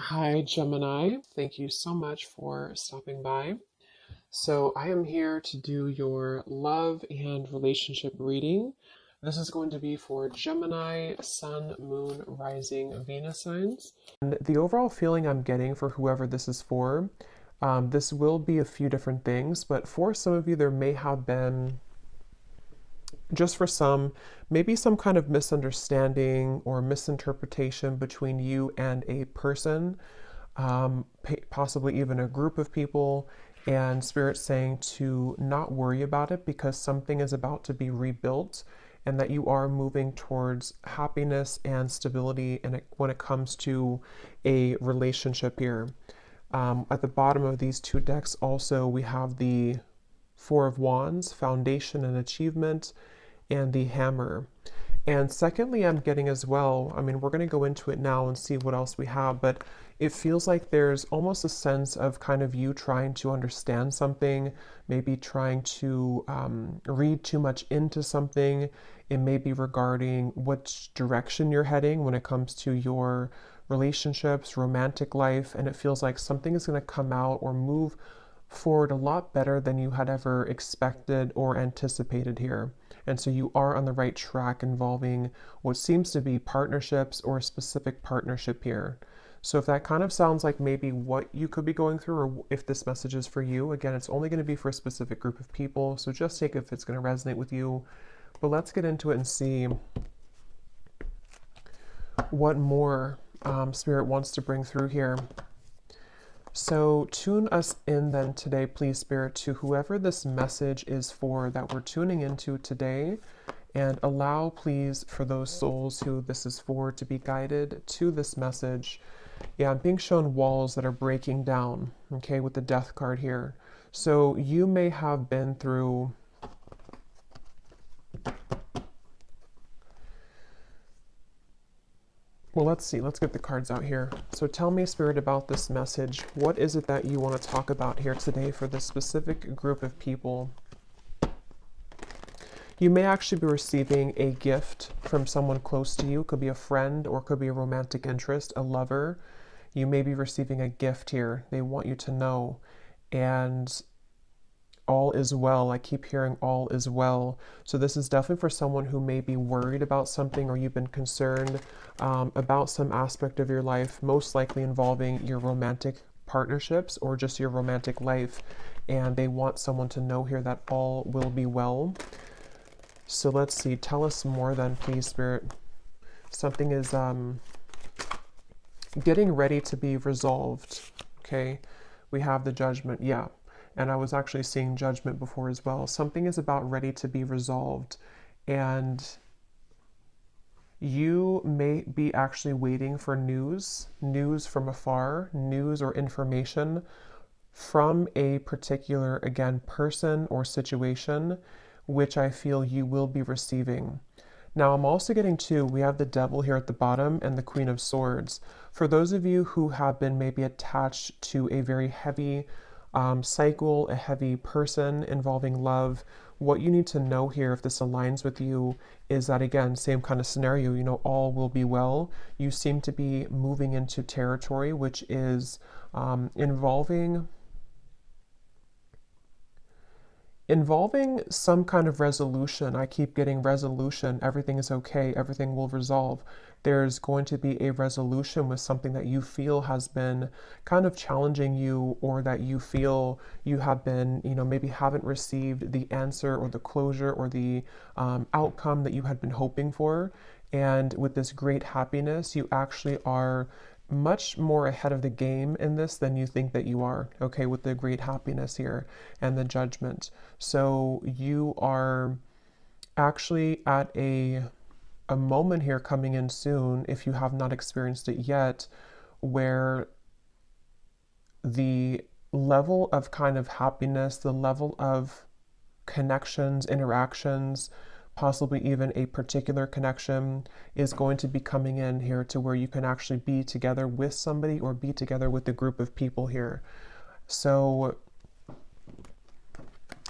Hi, Gemini. Thank you so much for stopping by. So, I am here to do your love and relationship reading. This is going to be for Gemini, Sun, Moon, Rising, Venus signs. And the overall feeling I'm getting for whoever this is for, this will be a few different things, but for some of you, there may have been just for some, maybe some kind of misunderstanding or misinterpretation between you and a person, possibly even a group of people, and Spirit saying to not worry about it because something is about to be rebuilt and that you are moving towards happiness and stability when it comes to a relationship here. At the bottom of these two decks, also, we have the Four of Wands, Foundation and Achievement, and the Hammer. And secondly, I'm getting as well, I mean, we're going to go into it now and see what else we have, but it feels like there's almost a sense of kind of you trying to understand something, maybe trying to read too much into something. It may be regarding which direction you're heading when it comes to your relationships, romantic life, and it feels like something is going to come out or move forward a lot better than you had ever expected or anticipated here. And so you are on the right track involving what seems to be partnerships or a specific partnership here. So if that kind of sounds like maybe what you could be going through, or if this message is for you, again, it's only going to be for a specific group of people. So just take if it's going to resonate with you. But let's get into it and see what more Spirit wants to bring through here. So tune us in then today, please, Spirit, to whoever this message is for that we're tuning into today, and allow, please, for those souls who this is for to be guided to this message. Yeah, I'm being shown walls that are breaking down, okay, with the Death card here. So you may have been through well, let's see. Let's get the cards out here. So tell me, Spirit, about this message. What is it that you want to talk about here today for this specific group of people? You may actually be receiving a gift from someone close to you. It could be a friend or it could be a romantic interest, a lover. You may be receiving a gift here. They want you to know. And all is well. I keep hearing all is well. So this is definitely for someone who may be worried about something, or you've been concerned about some aspect of your life, most likely involving your romantic partnerships or just your romantic life. And they want someone to know here that all will be well. So let's see. Tell us more then, please, Spirit. Something is getting ready to be resolved. Okay. We have the Judgment. Yeah. And I was actually seeing Judgment before as well. Something is about ready to be resolved. And you may be actually waiting for news from afar, news or information from a particular, again, person or situation, which I feel you will be receiving. Now, I'm also getting to, we have the Devil here at the bottom and the Queen of Swords. For those of you who have been maybe attached to a very heavy cycle, a heavy person involving love, what you need to know here, if this aligns with you, is that, again, same kind of scenario, you know, all will be well. You seem to be moving into territory which is involving some kind of resolution. I keep getting resolution. Everything is okay. Everything will resolve. There's going to be a resolution with something that you feel has been kind of challenging you, or that you feel you have been, you know, maybe haven't received the answer or the closure or the outcome that you had been hoping for. And with this great happiness, you actually are much more ahead of the game in this than you think that you are, okay, with the great happiness here and the Judgment. So you are actually at a moment here coming in soon, if you have not experienced it yet, where the level of kind of happiness, the level of connections, interactions, possibly even a particular connection is going to be coming in here to where you can actually be together with somebody or be together with a group of people here. So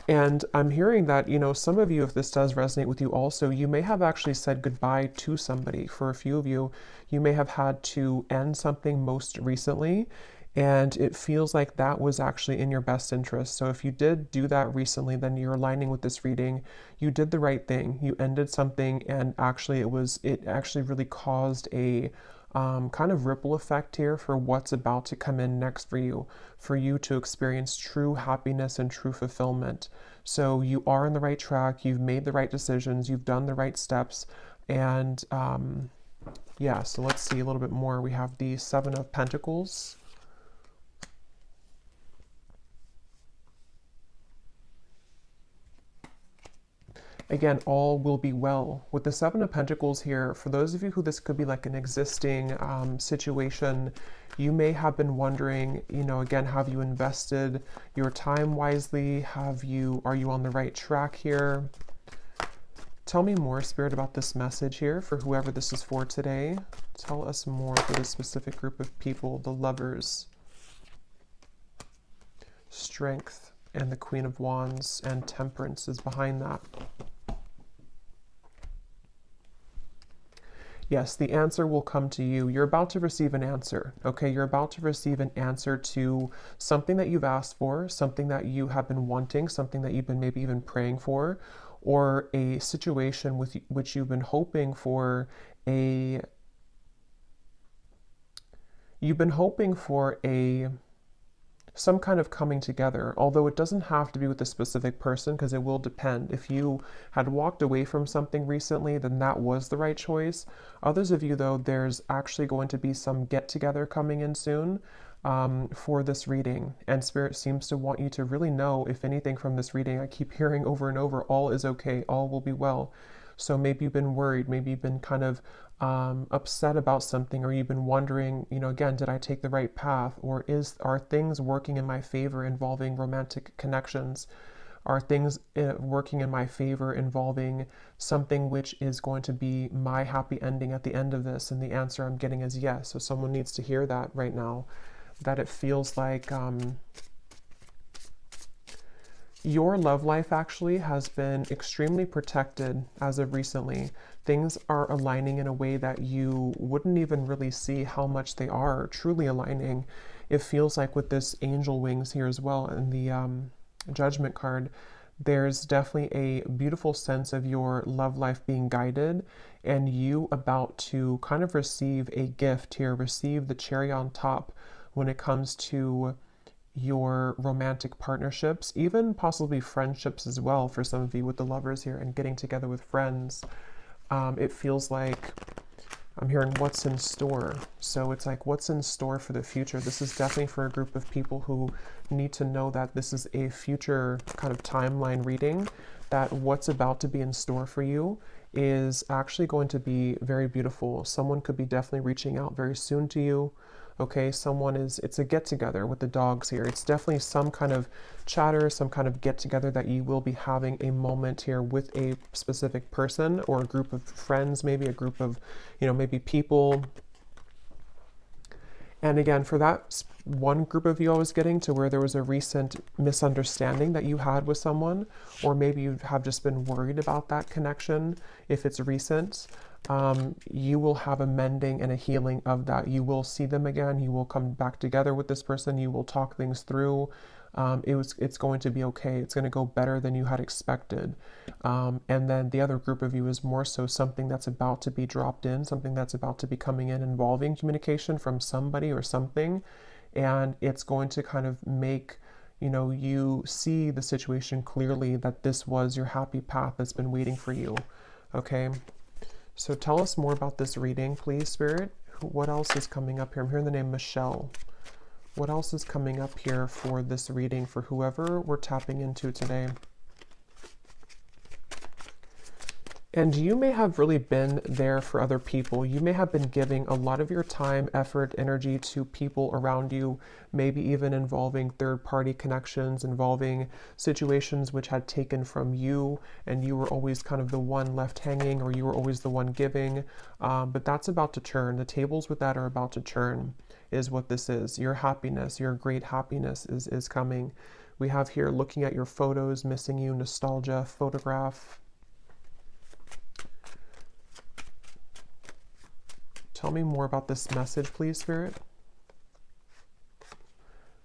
And I'm hearing that, some of you, if this does resonate with you also, you may have actually said goodbye to somebody. For a few of you, you may have had to end something most recently, and it feels like that was actually in your best interest. So if you did do that recently, then you're aligning with this reading. You did the right thing. You ended something, and actually it actually really caused a kind of ripple effect here for what's about to come in next for you to experience true happiness and true fulfillment. So you are on the right track, you've made the right decisions, you've done the right steps, and yeah, so let's see a little bit more. We have the Seven of Pentacles. Again, all will be well. With the Seven of Pentacles here, for those of you who this could be like an existing situation, you may have been wondering, again, have you invested your time wisely? Are you on the right track here? Tell me more, Spirit, about this message here for whoever this is for today. Tell us more for this specific group of people, the Lovers, Strength, and the Queen of Wands, and Temperance is behind that. Yes, the answer will come to you. You're about to receive an answer, okay? You're about to receive an answer to something that you've asked for, something that you have been wanting, something that you've been maybe even praying for, or a situation with which you've been hoping for some kind of coming together, although it doesn't have to be with a specific person, because it will depend. If you had walked away from something recently, then that was the right choice. Others of you, though, there's actually going to be some get-together coming in soon for this reading. And Spirit seems to want you to really know, if anything from this reading, I keep hearing over and over, all is okay, all will be well. So maybe you've been worried, maybe you've been kind of upset about something, or you've been wondering, again, did I take the right path? Or are things working in my favor involving romantic connections? Are things working in my favor involving something which is going to be my happy ending at the end of this? And the answer I'm getting is yes. So someone needs to hear that right now, that it feels like your love life actually has been extremely protected as of recently. Things are aligning in a way that you wouldn't even really see how much they are truly aligning. It feels like with this angel wings here as well in the Judgment card, there's definitely a beautiful sense of your love life being guided, and you about to kind of receive a gift here, receive the cherry on top when it comes to your romantic partnerships, even possibly friendships as well for some of you with the Lovers here and getting together with friends. It feels like I'm hearing what's in store. So it's like what's in store for the future. This is definitely for a group of people who need to know that this is a future kind of timeline reading, that what's about to be in store for you is actually going to be very beautiful. Someone could be definitely reaching out very soon to you. Okay, it's a get-together with the dogs here. It's definitely some kind of chatter, some kind of get-together that you will be having a moment here with a specific person or a group of friends, maybe a group of, maybe people. And again, for that one group of you I was getting to where there was a recent misunderstanding that you had with someone, or maybe you have just been worried about that connection, if it's recent, you will have a mending and a healing of that. You will see them again. You will come back together with this person. You will talk things through. It's going to be okay. It's going to go better than you had expected. And then the other group of you is more so something that's about to be dropped in, something that's about to be coming in involving communication from somebody or something. And it's going to kind of make, you see the situation clearly, that this was your happy path that's been waiting for you. Okay. So tell us more about this reading, please, Spirit. What else is coming up here? I'm hearing the name Michelle. What else is coming up here for this reading for whoever we're tapping into today? And you may have really been there for other people. You may have been giving a lot of your time, effort, energy to people around you, maybe even involving third-party connections, involving situations which had taken from you, and you were always kind of the one left hanging, or you were always the one giving. But that's about to turn. The tables with that are about to turn. is what this is. Your happiness, your great happiness is coming. We have here looking at your photos, missing you, nostalgia, photograph. Tell me more about this message, please, Spirit.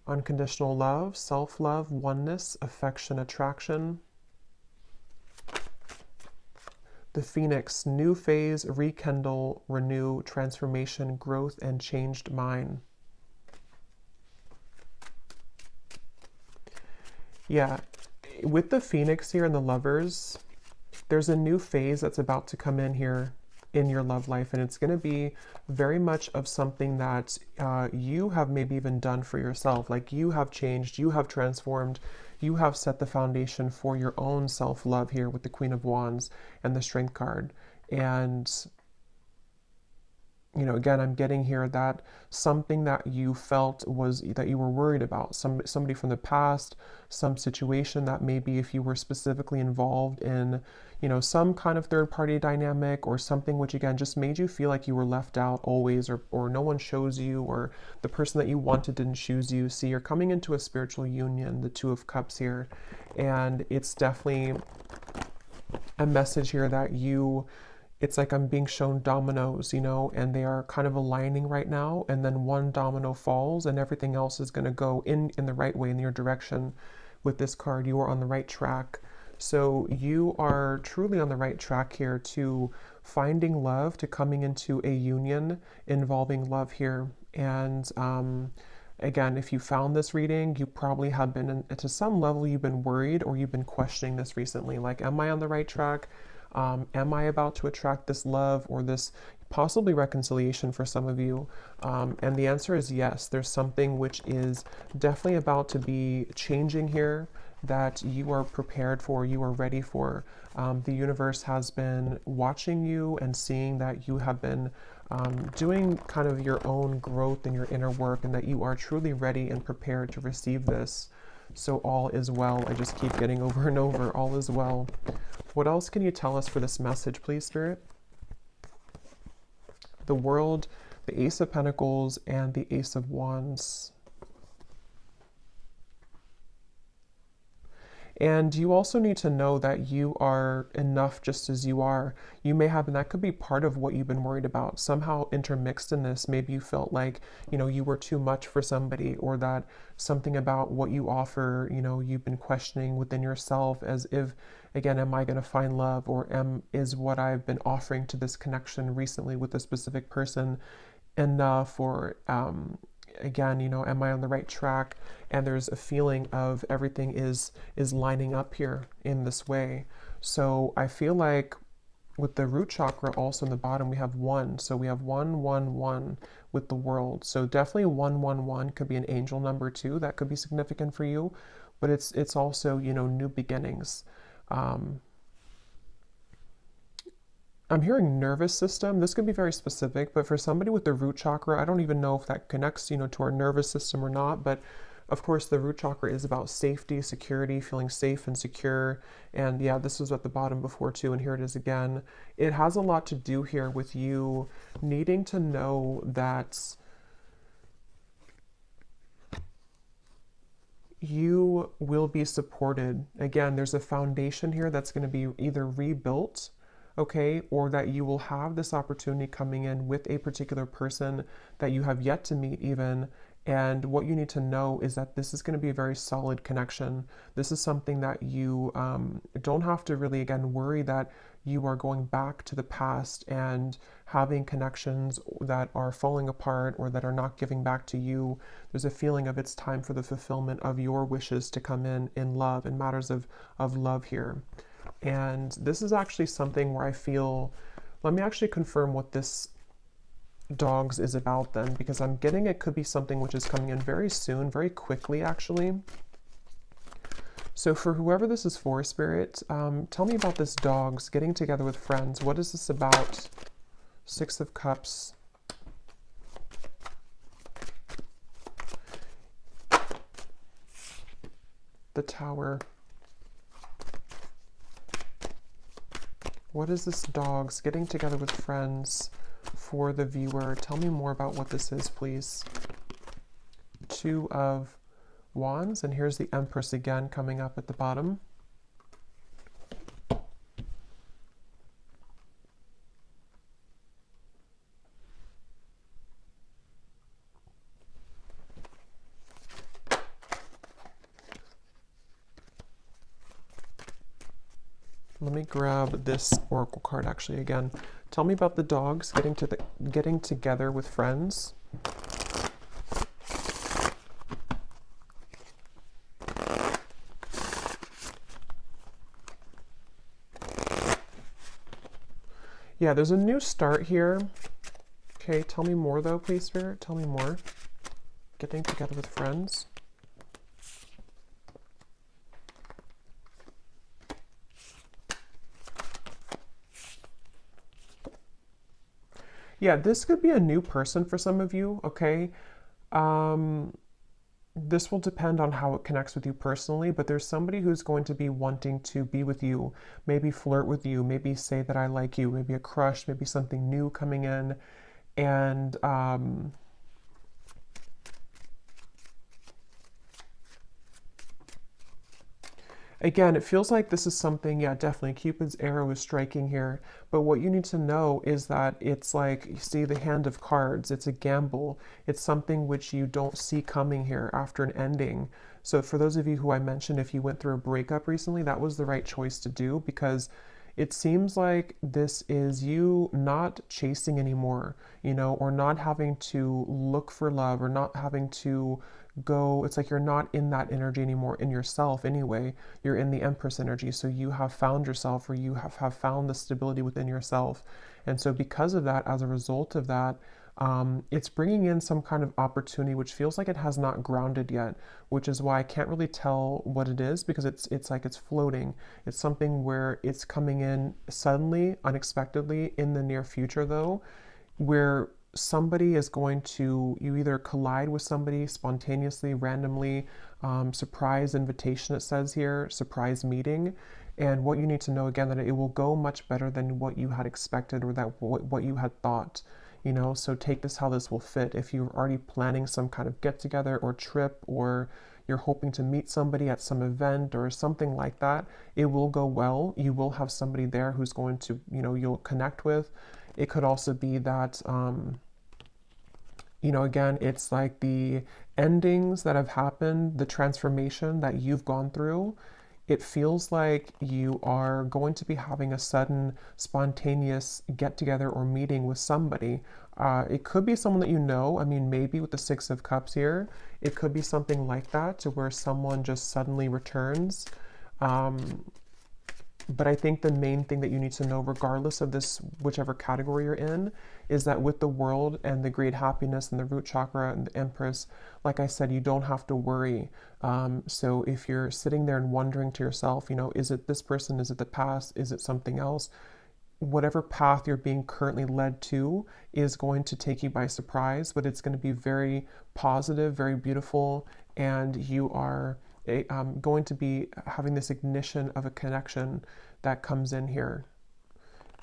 Unconditional love, self-love, oneness, affection, attraction. The Phoenix, new phase, rekindle, renew, transformation, growth, and changed mind. Yeah, with the Phoenix here and the Lovers, there's a new phase that's about to come in here in your love life, and it's going to be very much of something that you have maybe even done for yourself. Like you have changed, you have transformed, you have set the foundation for your own self-love here with the Queen of Wands and the Strength card. And you know, again, I'm getting here that something that you felt was that you were worried about, somebody from the past, some situation that maybe if you were specifically involved in, you know, some kind of third party dynamic or something which again just made you feel like you were left out always, or no one chose you, or the person that you wanted didn't choose you. See, you're coming into a spiritual union, the Two of Cups here, and it's definitely a message here that it's like I'm being shown dominoes, you know, and they are kind of aligning right now, and then one domino falls and everything else is going to go in the right way, in your direction. With this card, you are on the right track. So you are truly on the right track here to finding love, to coming into a union involving love here. And again, if you found this reading, you probably have been, to some level, you've been worried or you've been questioning this recently. Like, am I on the right track? Am I about to attract this love or this possibly reconciliation for some of you? And the answer is yes. There's something which is definitely about to be changing here that you are prepared for, you are ready for. The universe has been watching you and seeing that you have been doing kind of your own growth in your inner work, and that you are truly ready and prepared to receive this. So all is well. I just keep getting over and over, all is well. What else can you tell us for this message, please, Spirit? The World, the Ace of Pentacles, and the Ace of Wands. And you also need to know that you are enough just as you are. You may have, and that could be part of what you've been worried about. Somehow intermixed in this, maybe you felt like, you know, you were too much for somebody, or that something about what you offer, you know, you've been questioning within yourself as if, again, am I going to find love, or is what I've been offering to this connection recently with a specific person enough, or again, you know, am I on the right track? And there's a feeling of everything is lining up here in this way. So I feel like with the root chakra also in the bottom, we have 1. So we have 1, 1, 1 with the World. So definitely 1, 1, 1 could be an angel number too. That could be significant for you. But it's also, you know, new beginnings. I'm hearing nervous system. This could be very specific, but for somebody with the root chakra, I don't even know if that connects, you know, to our nervous system or not. But of course, the root chakra is about safety, security, feeling safe and secure. And yeah, this was at the bottom before too, and here it is again. It has a lot to do here with you needing to know that you will be supported. Again, there's a foundation here that's going to be either rebuilt, okay, or that you will have this opportunity coming in with a particular person that you have yet to meet even. And what you need to know is that this is going to be a very solid connection. This is something that you don't have to really, again, worry that you are going back to the past and having connections that are falling apart or that are not giving back to you. There's a feeling of it's time for the fulfillment of your wishes to come in love, in matters of love here. And this is actually something where I feel, let me actually confirm what this dogs is about then, because I'm getting it could be something which is coming in very soon, very quickly actually. So for whoever this is for, Spirit, tell me about this dogs getting together with friends. What is this about? 6 of Cups. The Tower. What is this dogs getting together with friends for the viewer? Tell me more about what this is, please. Two of Wands, and here's the Empress again coming up at the bottom. Let me grab this oracle card actually again. Tell me about the dogs getting together with friends. Yeah, there's a new start here. Okay, tell me more though, please, Spirit. Tell me more. Getting together with friends. Yeah, this could be a new person for some of you, okay? This will depend on how it connects with you personally, but there's somebody who's going to be wanting to be with you, maybe flirt with you, maybe say that I like you, maybe a crush, maybe something new coming in. And again, it feels like this is something, yeah, definitely Cupid's arrow is striking here. But what you need to know is that it's like, you see the hand of cards, it's a gamble. It's something which you don't see coming here after an ending. So for those of you who I mentioned, if you went through a breakup recently, that was the right choice to do, because it seems like this is you not chasing anymore, you know, or not having to look for love, or not having to go, it's like you're not in that energy anymore in yourself anyway. You're in the Empress energy, so you have found yourself, or you have found the stability within yourself. And so because of that, as a result of that, it's bringing in some kind of opportunity which feels like it has not grounded yet, which is why I can't really tell what it is, because it's like it's floating. It's something where it's coming in suddenly, unexpectedly in the near future though, where somebody is going to, you either collide with somebody spontaneously, randomly, surprise invitation, it says here, surprise meeting. And what you need to know again, that it will go much better than what you had expected, or that what you had thought, you know. So take this how this will fit. If you're already planning some kind of get together or trip, or you're hoping to meet somebody at some event or something like that, it will go well. You will have somebody there who's going to, you know, you'll connect with. It could also be that, you know, again, it's like the endings that have happened, the transformation that you've gone through. It feels like you are going to be having a sudden, spontaneous get together or meeting with somebody. It could be someone that you know. I mean, maybe with the Six of Cups here, it could be something like that, to where someone just suddenly returns. But I think the main thing that you need to know, regardless of this, whichever category you're in, is that with the World and the great happiness and the root chakra and the Empress, like I said, you don't have to worry. So if you're sitting there and wondering to yourself, you know, is it this person? Is it the past? Is it something else? Whatever path you're being currently led to is going to take you by surprise, but it's going to be very positive, very beautiful, and you are going to be having this ignition of a connection that comes in here.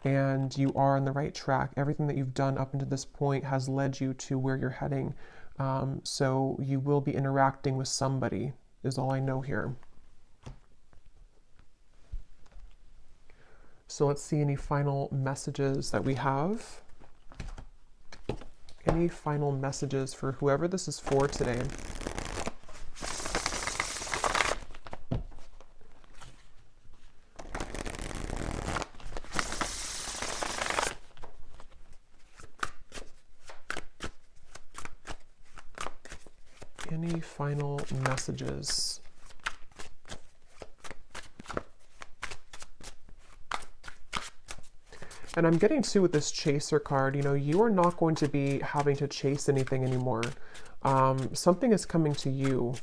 And you are on the right track. Everything that you've done up until this point has led you to where you're heading. So you will be interacting with somebody, is all I know here. So let's see any final messages that we have. Any final messages for whoever this is for today? Any final messages? And I'm getting too with this chaser card, you know, you are not going to be having to chase anything anymore. Something is coming to you.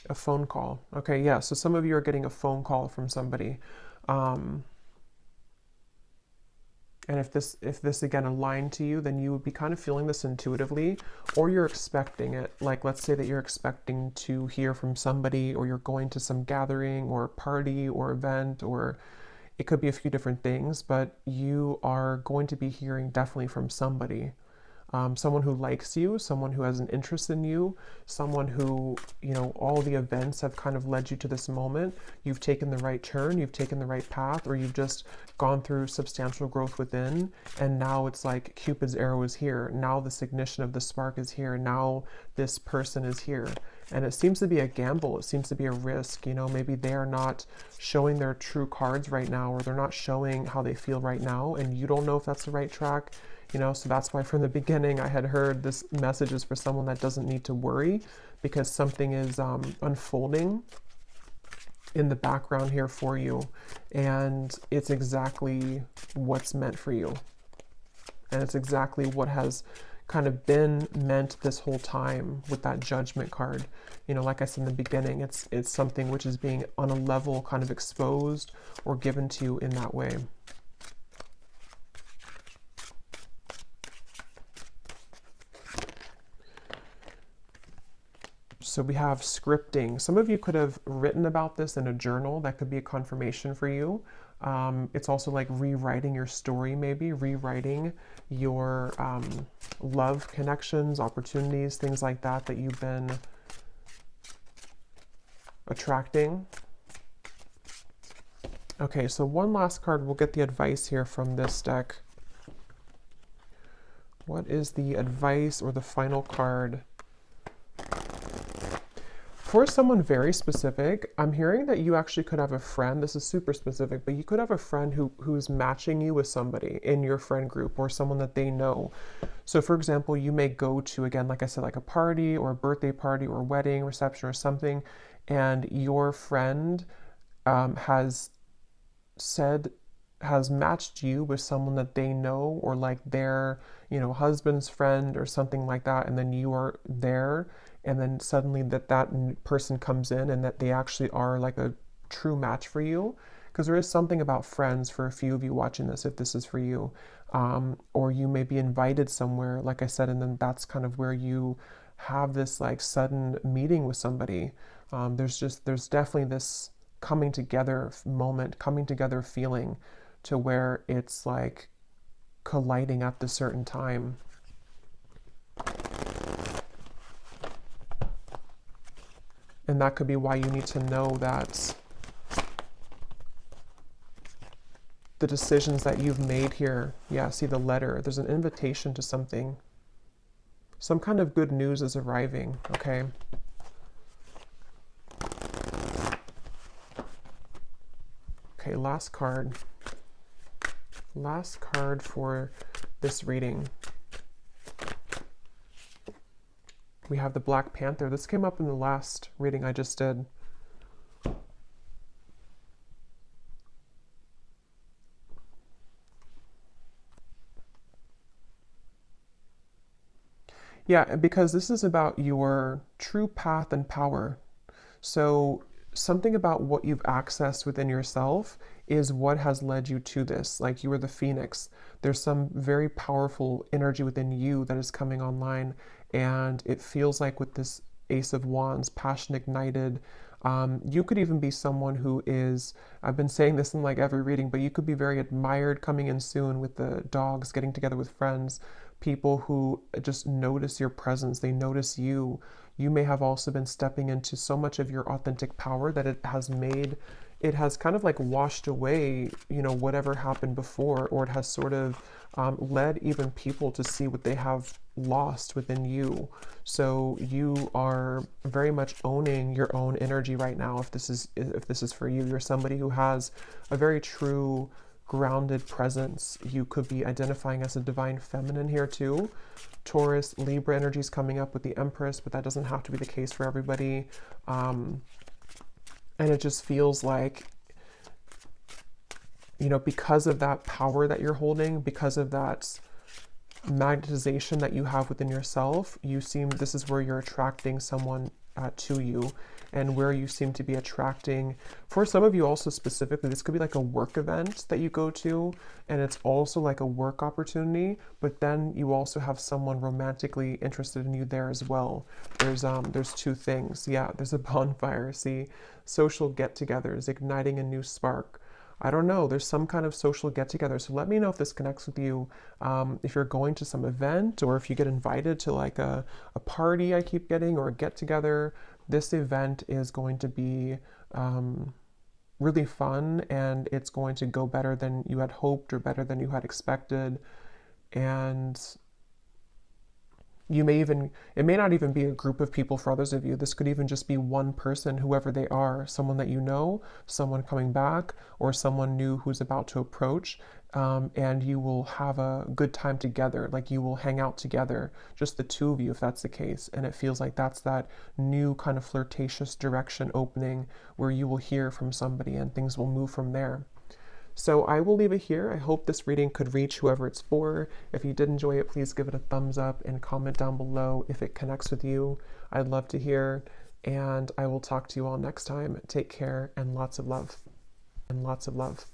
A phone call. Okay, yeah, so some of you are getting a phone call from somebody. And if this again aligned to you, then you would be kind of feeling this intuitively, or you're expecting it. Like, let's say that you're expecting to hear from somebody, or you're going to some gathering or party or event, or it could be a few different things, but you are going to be hearing definitely from somebody. Someone who likes you, someone who has an interest in you, someone who, you know, all the events have kind of led you to this moment. You've taken the right turn, you've taken the right path, or you've just gone through substantial growth within, and now it's like Cupid's arrow is here. Now this ignition of the spark is here. Now this person is here. And it seems to be a gamble. It seems to be a risk. You know, maybe they are not showing their true cards right now, or they're not showing how they feel right now, and you don't know if that's the right track. You know, so that's why from the beginning I had heard this message is for someone that doesn't need to worry, because something is unfolding in the background here for you, and it's exactly what's meant for you, and it's exactly what has kind of been meant this whole time with that Judgment card. You know, like I said in the beginning, it's something which is being on a level kind of exposed or given to you in that way. So we have scripting. Some of you could have written about this in a journal. That could be a confirmation for you. It's also like rewriting your story, maybe rewriting your love connections, opportunities, things like that that you've been attracting. Okay, so one last card. We'll get the advice here from this deck. What is the advice or the final card? For someone very specific, I'm hearing that you actually could have a friend. This is super specific, but you could have a friend who's matching you with somebody in your friend group, or someone that they know. So for example, you may go to, again, like I said, like a party or a birthday party or a wedding reception or something, and your friend has matched you with someone that they know, or like their, you know, husband's friend or something like that, and then you are there, and then suddenly that person comes in and that they actually are like a true match for you. Because there is something about friends for a few of you watching this, if this is for you. Or you may be invited somewhere, like I said, and then that's kind of where you have this like sudden meeting with somebody. There's definitely this coming together moment, coming together feeling, to where it's like colliding at the certain time. And that could be why you need to know that the decisions that you've made here, yeah, see the letter, there's an invitation to something. Some kind of good news is arriving, okay? Okay, last card. Last card for this reading. We have the Black Panther. This came up in the last reading I just did. Yeah, because this is about your true path and power. So something about what you've accessed within yourself is what has led you to this. Like, you are the phoenix. There's some very powerful energy within you that is coming online, and it feels like with this Ace of Wands, passion ignited. You could even be someone who is, I've been saying this in like every reading, but you could be very admired coming in soon with the dogs, getting together with friends, people who just notice your presence, they notice you. You may have also been stepping into so much of your authentic power that it has kind of like washed away, you know, whatever happened before, or it has sort of led even people to see what they have lost within you. So you are very much owning your own energy right now. If this is for you, you're somebody who has a very true grounded presence. You could be identifying as a divine feminine here too. Taurus, Libra energy is coming up with the Empress, but that doesn't have to be the case for everybody. And it just feels like, you know, because of that power that you're holding, because of that magnetization that you have within yourself, this is where you're attracting someone to you. and where you seem to be attracting. For some of you also specifically, this could be like a work event that you go to, and it's also like a work opportunity, but then you also have someone romantically interested in you there as well. There's two things. Yeah, there's a bonfire. See, social get-togethers, igniting a new spark. I don't know, there's some kind of social get together. So let me know if this connects with you. If you're going to some event, or if you get invited to like a party I keep getting, or a get together, this event is going to be really fun, and it's going to go better than you had hoped or better than you had expected. And it may not even be a group of people for others of you. This could even just be one person, whoever they are, someone that you know, someone coming back, or someone new who's about to approach. And you will have a good time together. Like, you will hang out together, just the two of you, if that's the case. And it feels like that's that new kind of flirtatious direction opening, where you will hear from somebody and things will move from there. So I will leave it here. I hope this reading could reach whoever it's for. If you did enjoy it, please give it a thumbs up and comment down below if it connects with you. I'd love to hear, and I will talk to you all next time. Take care, and lots of love. And lots of love.